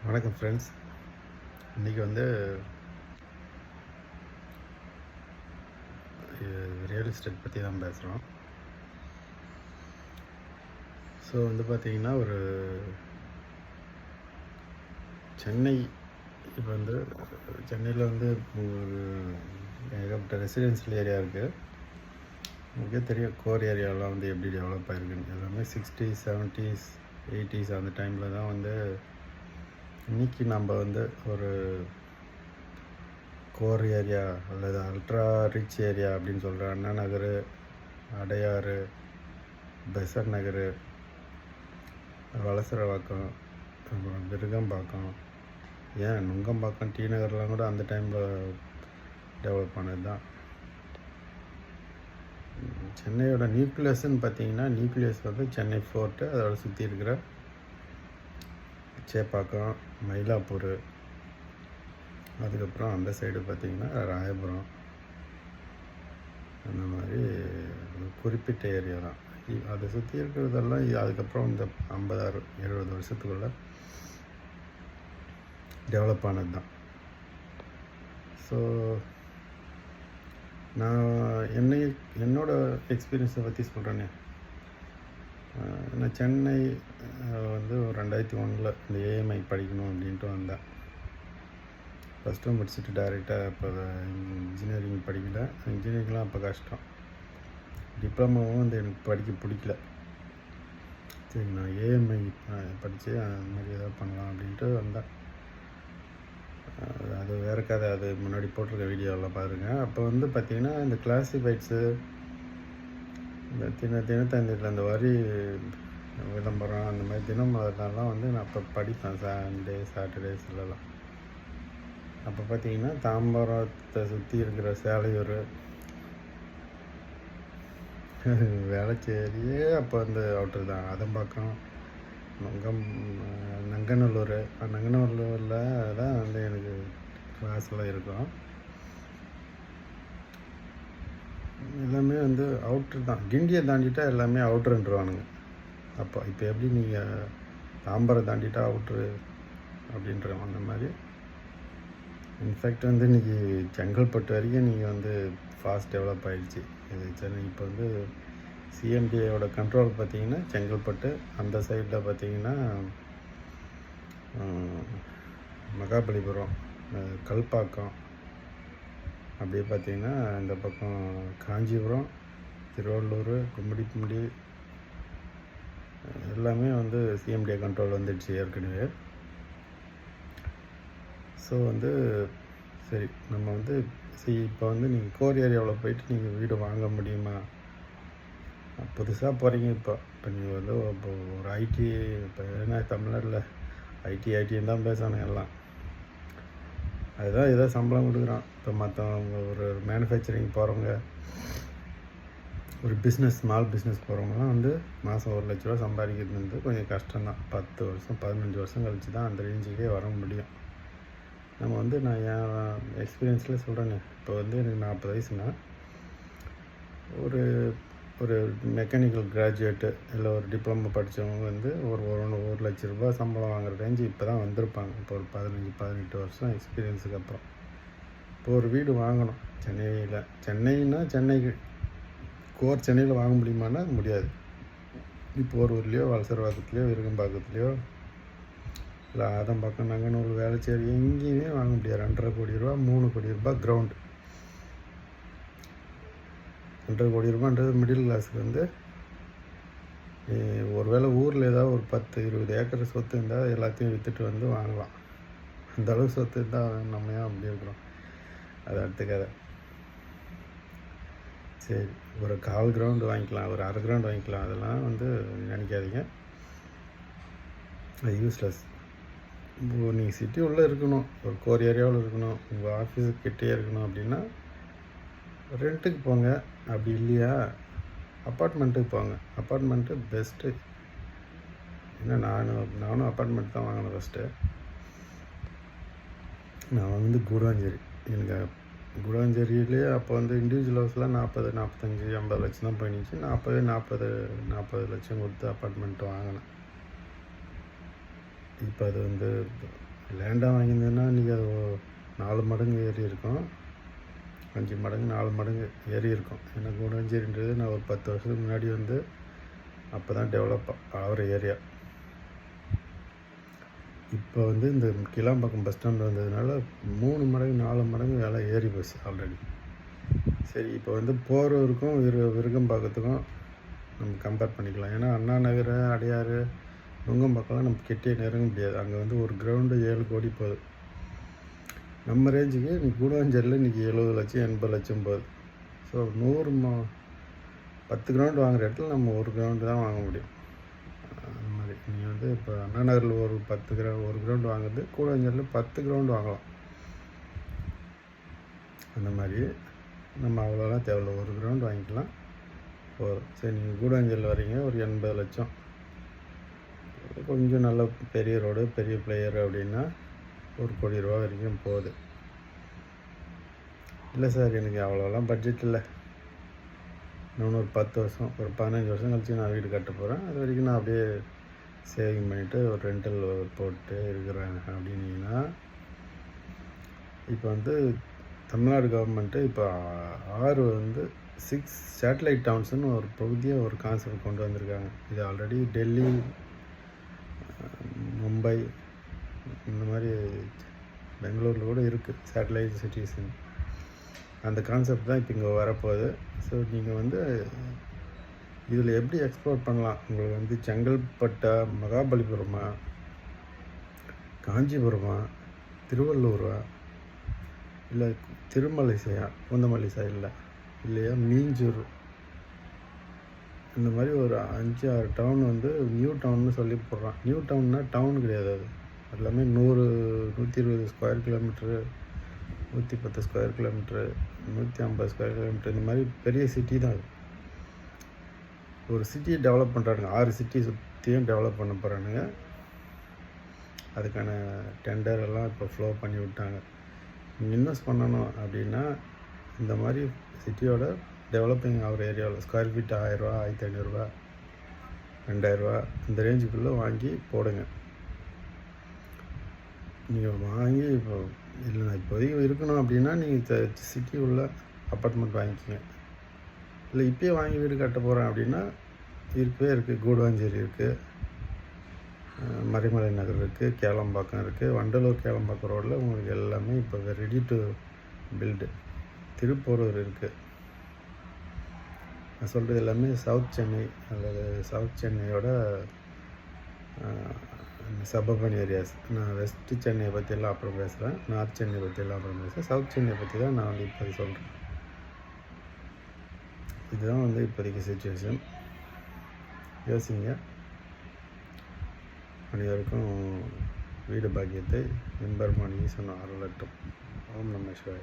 வணக்கம் ஃப்ரெண்ட்ஸ். இன்றைக்கி வந்து ரியல் எஸ்டேட் பற்றி தான் பேசுகிறோம். ஸோ வந்து பார்த்திங்கன்னா ஒரு சென்னை இப்போ வந்து சென்னையில் வந்து ஒரு ஏகப்பட்ட ரெசிடென்ஷியல் ஏரியா இருக்குது. உங்களுக்கே தெரியும் கோர் ஏரியாவெலாம் வந்து எப்படி டெவலப் ஆகிருக்குன்னு. எல்லாமே 60s 70s 80s அந்த டைமில் தான் வந்து இன்றைக்கி நம்ம வந்து ஒரு கோர் ஏரியா அல்லது அல்ட்ரா ரிச் ஏரியா அப்படின்னு சொல்கிற அண்ணா நகர், அடையாறு, பெசர் நகர், வலசரவாக்கம், அப்புறம் விருகம்பாக்கம், ஏன் நுங்கம்பாக்கம், டி நகர்லாம் கூட அந்த டைமில் டெவலப் ஆனது தான். சென்னையோட நியூக்ளியஸ்ன்னு பார்த்தீங்கன்னா நியூக்ளியஸ் வந்து சென்னை ஃபோர்ட்டு, அதோட சுற்றி இருக்கிற சேப்பாக்கம், மயிலாப்பூர், அதுக்கப்புறம் அந்த சைடு பார்த்திங்கன்னா ராயபுரம், அந்த மாதிரி குறிப்பிட்ட ஏரியா தான். அதை சுற்றி இருக்கிறதெல்லாம் அதுக்கப்புறம் இந்த 50-70 வருஷத்துக்குள்ளே டெவலப் ஆனது தான். ஸோ நான் என்னோடய எக்ஸ்பீரியன்ஸை பற்றி சொல்கிறேனே. நான் சென்னை வந்து ஒரு 2001 இந்த ஏஎம்ஐ படிக்கணும் அப்படின்ட்டு வந்தேன். ஃபஸ்ட்டு முடிச்சுட்டு டைரெக்டாக இப்போ இன்ஜினியரிங் படிக்கல. இன்ஜினியரிங்லாம் அப்போ கஷ்டம். டிப்ளமோவும் வந்து எனக்கு படிக்க பிடிக்கல. சரி, நான் ஏஎம்ஐ படித்து அந்த மாதிரி எதாவது பண்ணலாம் அப்படின்ட்டு வந்தேன். அது வேறு கதை, அது முன்னாடி போட்டிருக்க வீடியோவில் பாருங்கள். அப்போ வந்து பார்த்திங்கன்னா இந்த கிளாசிஃபைட்ஸு, இந்த தினத்தந்தியில் அந்த வரி விளம்பரம், அந்த மாதிரி தினமலர்லாம் வந்து நான் அப்போ படிப்பேன். சண்டே சாட்டர்டேஸ்லாம். அப்போ பார்த்திங்கன்னா தாம்பரத்தை சுற்றி இருக்கிற சேலையூர், வேளச்சேரியே அப்போ வந்து அவுட்டர் தான். அதம்பாக்கம், நங்கநல்லூர் நங்கநல்லூரில் தான் வந்து எனக்கு கிளாஸ்லாம் இருக்கும். எல்லாமே வந்து அவுட்ரு தான். கிண்டியை தாண்டிட்டா எல்லாமே அவுட்ருன்றவானுங்க. அப்போ இப்போ எப்படி நீங்கள் தாம்பரம் தாண்டிட்டா அவுட்ரு அப்படின்றவங்க அந்த மாதிரி. இன்ஃபேக்ட் வந்து இன்றைக்கி செங்கல்பட்டு வரைக்கும் நீங்கள் வந்து ஃபாஸ்ட் டெவலப் ஆகிடுச்சு. இது சென்னை இப்போ வந்து சிஎம்டியோட கண்ட்ரோல் பார்த்திங்கன்னா செங்கல்பட்டு, அந்த சைடில் பார்த்திங்கன்னா மகாபலிபுரம், கல்பாக்கம், அப்படியே பார்த்திங்கன்னா இந்த பக்கம் காஞ்சிபுரம், திருவள்ளூர், கும்மிடிப்பூண்டி எல்லாமே வந்து சிஎம்டிஏ கண்ட்ரோல் வந்துடுச்சு ஏற்கனவே. ஸோ வந்து சரி, நம்ம வந்து இப்போ வந்து நீங்கள் கோர் ஏரியாவில் போயிட்டு நீங்கள் வீடு வாங்க முடியுமா? புதுசாக போகிறீங்க. இப்போ நீங்கள் வந்து இப்போ ஒரு ஐடி, இப்போ ஏன்னா தமிழ்நாட்டில் ஐடின்னு தான் பேசணும் எல்லாம். அதுதான் ஏதோ சம்பளம் கொடுக்குறான். இப்போ மற்றவங்க ஒரு மேனுஃபேக்சரிங் போகிறவங்க, ஒரு ஸ்மால் பிஸ்னஸ் போகிறவங்கலாம் வந்து மாதம் 1 லட்ச ரூபா சம்பாதிக்கிறது வந்து கொஞ்சம் கஷ்டம்தான். 10 வருஷம் 15 வருஷம் கழிச்சு தான் அந்த ரேஞ்சுக்கே வர முடியும். நம்ம வந்து நான் என் எக்ஸ்பீரியன்ஸில் சொல்கிறேங்க. இப்போ வந்து எனக்கு 40 வயசுனா ஒரு ஒரு மெக்கானிக்கல் கிராஜுவேட்டு இல்லை ஒரு டிப்ளமோ படித்தவங்க வந்து ஒரு 1 லட்ச ரூபா சம்பளம் வாங்குகிற ரேஞ்சு இப்போ தான் வந்திருப்பாங்க. இப்போ ஒரு 15-18 வருஷம் எக்ஸ்பீரியன்ஸுக்கு அப்புறம். இப்போ ஒரு வீடு வாங்கணும் சென்னைன்னா சென்னைக்கு கோர் சென்னையில் வாங்க முடியுமான்னா முடியாது. இப்போ ஒரு ஊர்லேயோ வலசரவாக்கத்துலேயோ விருகம்பாக்கத்துலேயோ இல்லை அதம்பாக்கம், நங்கநல்லூர், வேளச்சேரி எங்கேயுமே வாங்க முடியாது. 2.5 கோடி ரூபா 3 கோடி ரூபா கிரவுண்டு. 2.5 கோடி ரூபான்றது மிடில் கிளாஸுக்கு வந்து ஒருவேளை ஊரில் ஏதாவது ஒரு 10-20 ஏக்கர் சொத்து இருந்தால் எல்லாத்தையும் விற்றுட்டு வந்து வாங்கலாம். அந்த அளவுக்கு சொத்து இருந்தால் நம்ம ஏன் அப்படி இருக்கிறோம்? அது அடுத்த கதை. சரி, ஒரு 1/4 கிரவுண்டு வாங்கிக்கலாம், ஒரு 1/2 கிரவுண்டு வாங்கிக்கலாம். அதெல்லாம் வந்து நினைக்காதீங்க, அது யூஸ்லெஸ். நீங்கள் சிட்டி உள்ளே இருக்கணும், ஒரு கோர் ஏரியாவில் இருக்கணும், உங்கள் ஆஃபீஸுக்கு கிட்டே இருக்கணும் அப்படின்னா ரெண்ட்டுக்கு போங்க. அப்படி இல்லையா அப்பார்ட்மெண்ட்டுக்கு போங்க. Apartment best. ஏன்னா நானும் அப்பார்ட்மெண்ட் தான் வாங்கினேன் ஃபஸ்ட்டு. நான் வந்து கூடாஞ்சேரி, எனக்கு கூடாஞ்சேரியிலே அப்போ வந்து இண்டிவிஜுவல் ஹவுஸ்லாம் 40, 45, 50 லட்சம் தான் போயிடுச்சு. நான் அப்போவே 40 லட்சம் கொடுத்து அப்பார்ட்மெண்ட்டு வாங்கினேன். இப்போ அது வந்து லேண்டாக வாங்கியிருந்தேன்னா இன்றைக்கி அது 4 மடங்கு ஏறி இருக்கும், 5 மடங்கு 4 மடங்கு ஏறி இருக்கும். ஏன்னா கூடாஞ்சேரின்றது நான் ஒரு 10 வருஷத்துக்கு முன்னாடி வந்து அப்போ தான் டெவலப் ஆகிற ஏரியா. இப்போ வந்து இந்த கிளாம்பாக்கம் பஸ் ஸ்டாண்ட் வந்ததுனால 3 மடங்கு 4 மடங்கு விலை ஏறி போச்சு ஆல்ரெடி. சரி, இப்போ வந்து போரூருக்கும் விருகம்பாக்கத்துக்கும் நம்ம கம்பேர் பண்ணிக்கலாம். ஏன்னா அண்ணா நகர், அடையாறு, நுங்கம்பாக்கம்லாம் நம்ம கிட்டே நெருங்க முடியாது. அங்கே வந்து ஒரு கிரவுண்டு 7 கோடி போகுது. நம்ம ரேஞ்சுக்கு இன்றைக்கி கூடாஞ்சேரியில் இன்றைக்கி 70 லட்சம் 80 லட்சம் போகுது. ஸோ 10 கிரவுண்டு வாங்குகிற இடத்துல நம்ம ஒரு கிரவுண்டு தான் வாங்க முடியும். அந்த மாதிரி நீங்கள் வந்து இப்போ அண்ணா நகரில் ஒரு 1 கிரவுண்டு வாங்குறது, கூடாஞ்சேரியில் 10 கிரவுண்டு வாங்கலாம். அந்த மாதிரி நம்ம அவ்வளோலாம் தேவையில்ல, ஒரு கிரவுண்டு வாங்கிக்கலாம் போதும். சரி, நீங்கள் கூடாஞ்சேரியில் வரீங்க, ஒரு 80 லட்சம், கொஞ்சம் நல்ல பெரிய ரோடு, பெரிய பிளேயர் அப்படின்னா 1 கோடி ரூபா வரைக்கும் போகுது. இல்லை சார், எனக்கு அவ்வளோலாம் பட்ஜெட் இல்லை, இன்னொன்று ஒரு 10 வருஷம், ஒரு 15 வருஷம் கழிச்சு நான் வீடு கட்ட போகிறேன், அது வரைக்கும் நான் அப்படியே சேவிங் பண்ணிவிட்டு ஒரு ரெண்டல் போட்டு இருக்கிறேன் அப்படின்னீங்கன்னா, இப்போ வந்து தமிழ்நாடு கவர்மெண்ட்டு இப்போ 6 வந்து 6 சேட்டலைட் டவுன்ஸ்னு ஒரு பகுதியாக ஒரு கான்செப்ட் கொண்டு வந்திருக்காங்க. இது ஆல்ரெடி டெல்லி, மும்பை, இந்த மாதிரி பெங்களூரில் கூட இருக்குது சேட்டலைட் சிட்டிஸ்ன்னு. அந்த கான்செப்ட் தான் இப்போ இங்கே வரப்போகுது. ஸோ நீங்கள் வந்து இதில் எப்படி எக்ஸ்ப்ளோர் பண்ணலாம், உங்களுக்கு வந்து செங்கல்பட்டா, மகாபலிபுரமா, காஞ்சிபுரமா, திருவள்ளூரா, இல்லை திருமலைசையா, பூந்தமல்லி சைடில் இல்லையா மீஞ்சூர், இந்த மாதிரி ஒரு 5-6 டவுன் வந்து நியூ டவுன்னு சொல்லி போடுறான். நியூ டவுன்னா டவுன் கிடையாது, அது எல்லாமே 100-120 square kilometre, 110 square kilometre, 150 square kilometre, இந்த மாதிரி பெரிய சிட்டி தான் அது. ஒரு சிட்டியை டெவலப் பண்ணுறானுங்க, 6 சிட்டி சுற்றியும் டெவலப் பண்ண போகிறானுங்க. அதுக்கான டெண்டர் எல்லாம் இப்போ ஃப்ளோ பண்ணி விட்டாங்க. இன்வெஸ்ட் பண்ணணும் அப்படின்னா இந்த மாதிரி சிட்டியோட டெவலப்பிங் ஆகிற ஏரியாவில் ஸ்கொயர் ஃபீட் 1000 ரூபா, 1500 ரூபா, 2000 ரூபா, இந்த ரேஞ்சுக்குள்ளே வாங்கி போடுங்க. நீங்கள் வாங்கி இப்போ இல்லை இப்போதைக்கு இருக்கணும் அப்படின்னா நீங்கள் சிட்டி உள்ள அப்பார்ட்மெண்ட் வாங்கிக்கோங்க. இல்லை இப்போயே வாங்கி வீடு கட்ட போகிறேன் அப்படின்னா இருக்குது. கூடுவாஞ்சேரி இருக்குது, மறைமலை நகர் இருக்குது, கேளம்பாக்கம் இருக்குது, வண்டலூர் கேளம்பாக்கம் ரோடில் உங்களுக்கு எல்லாமே இப்போ ரெடி டு பில்டு. திருப்போரூர் இருக்குது. நான் சொல்கிறது எல்லாமே சவுத் சென்னை அல்லது சவுத் சென்னையோட சபர்பன் ஏரியாஸ். நான் வெஸ்ட் சென்னையை பற்றியெல்லாம் அப்புறம் பேசுகிறேன், நார்த் சென்னை பற்றியெல்லாம் அப்புறம் பேசுகிறேன். சவுத் சென்னை பற்றி தான் நான் வந்து இப்போது சொல்கிறேன். இதுதான் வந்து இப்போதைக்கு சிச்சுவேஷன். யோசிங்க. அனைவருக்கும் வீடு பாக்கியத்தை எம்பெருமான் ஈசன் அருளட்டும். ஓம் நம சிவாய.